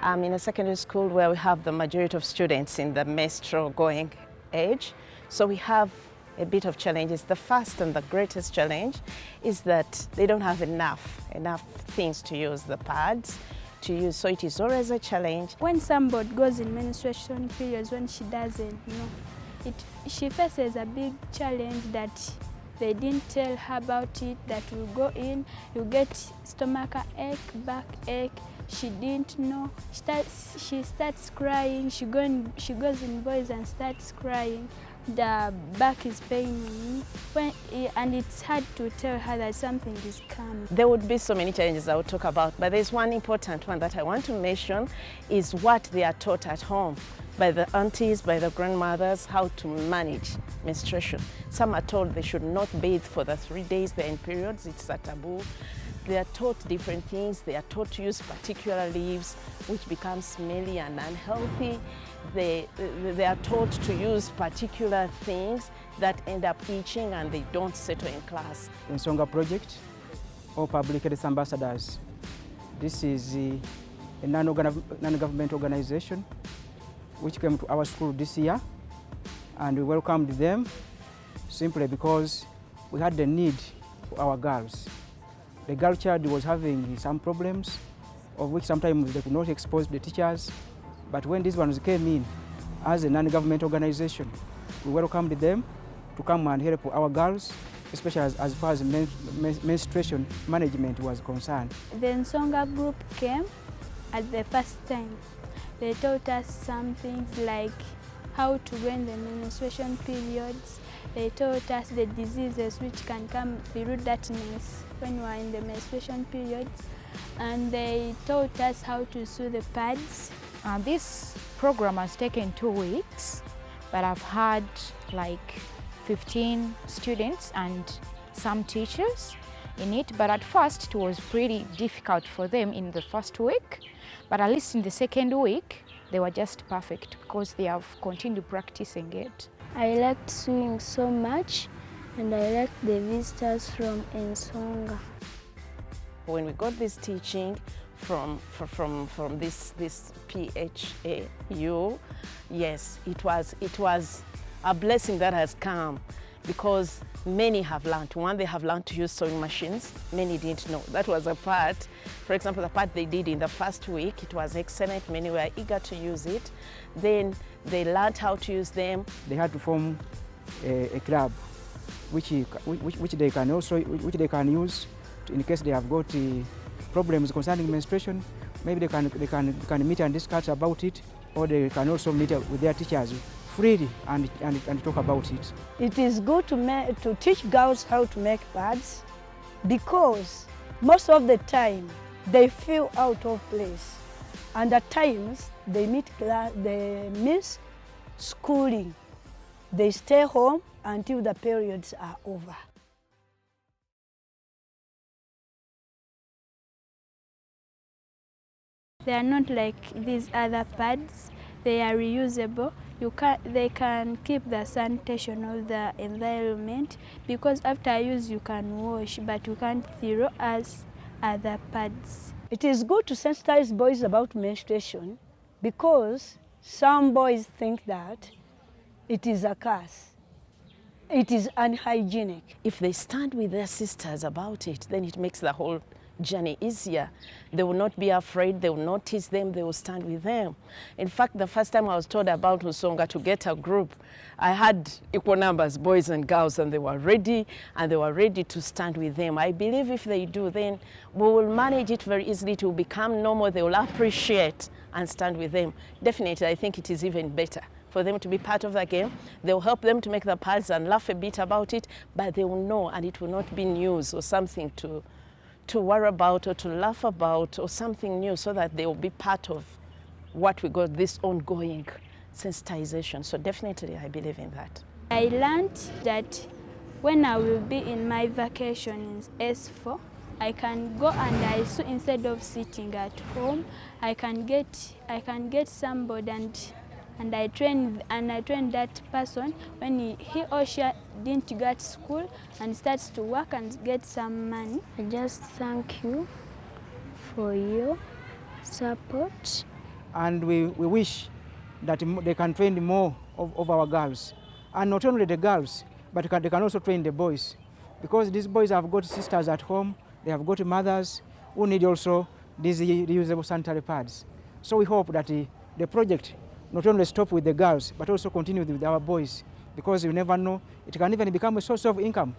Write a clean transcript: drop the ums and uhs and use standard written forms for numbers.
I'm in a secondary school where we have the majority of students in the menstrual going age. So we have a bit of challenges. The first and the greatest challenge is that they don't have enough things to use, the pads to use. So it is always a challenge. When somebody goes in menstruation periods, when she doesn't, she faces a big challenge that they didn't tell her about it, that will go in, you get stomach ache, back ache. She didn't know. She starts crying. She goes in boys and starts crying. The back is paining me, and it's hard to tell her that something is coming. There would be so many challenges I would talk about, but there's one important one that I want to mention is what they are taught at home by the aunties, by the grandmothers, how to manage menstruation. Some are told they should not bathe for the 3 days they're in periods. It's a taboo. They are taught different things. They are taught to use particular leaves, which become smelly and unhealthy. They are taught to use particular things that end up itching and they don't settle in class. Ensonga Project, or Public Health Ambassadors. This is a non-government organization which came to our school this year, and we welcomed them simply because we had the need for our girls. The girl child was having some problems, of which sometimes they could not expose the teachers. But when these ones came in as a non-government organization, we welcomed them to come and help our girls, especially as far as menstruation management was concerned. The Ensonga group came at the first time. They taught us some things like how to go in the menstruation periods. They taught us the diseases which can come through darkness when we are in the menstruation periods. And they taught us how to sew the pads. This program has taken 2 weeks, but I've had like 15 students and some teachers in it. But at first it was pretty difficult for them in the first week, but at least in the second week they were just perfect because they have continued practicing it. I liked sewing so much, and I liked the visitors from Ensonga. When we got this teaching from this PHAU, yes, it was a blessing that has come, because many have learned. One, they have learned to use sewing machines. Many didn't know. That was a part. For example, the part they did in the first week, it was excellent. Many were eager to use it. Then they learned how to use them. They had to form a club, which they can use in case they have got problems concerning menstruation. Maybe they can meet and discuss about it, or they can also meet with their teachers freely and talk about it. It is good to teach girls how to make pads, because most of the time they feel out of place, and at times they miss schooling. They stay home until the periods are over. They are not like these other pads. They are reusable. They can keep the sanitation of the environment, because after use you can wash, but you can't throw as other pads. It is good to sensitize boys about menstruation, because some boys think that it is a curse. It is unhygienic. If they stand with their sisters about it, then it makes the whole journey easier. They will not be afraid, they will not tease them, they will stand with them. In fact, the first time I was told about Ensonga to get a group, I had equal numbers, boys and girls, and they were ready to stand with them. I believe if they do, then we will manage it very easily. It will become normal. They will appreciate and stand with them. Definitely, I think it is even better for them to be part of the game. They'll help them to make the pads and laugh a bit about it, but they will know, and it will not be news or something to worry about or to laugh about or something new, so that they will be part of what we got, this ongoing sensitization. So definitely I believe in that. I learned that when I will be in my vacation in S4, I can go and I sew instead of sitting at home. I can get somebody and I train that person when he or she didn't go to school and starts to work and get some money. I just thank you for your support and we wish that they can train more of our girls. And not only the girls, but they can also train the boys, because these boys have got sisters at home, they have got mothers who need also these reusable sanitary pads. So we hope that the project not only stop with the girls, but also continue with our boys, because you never know, it can even become a source of income.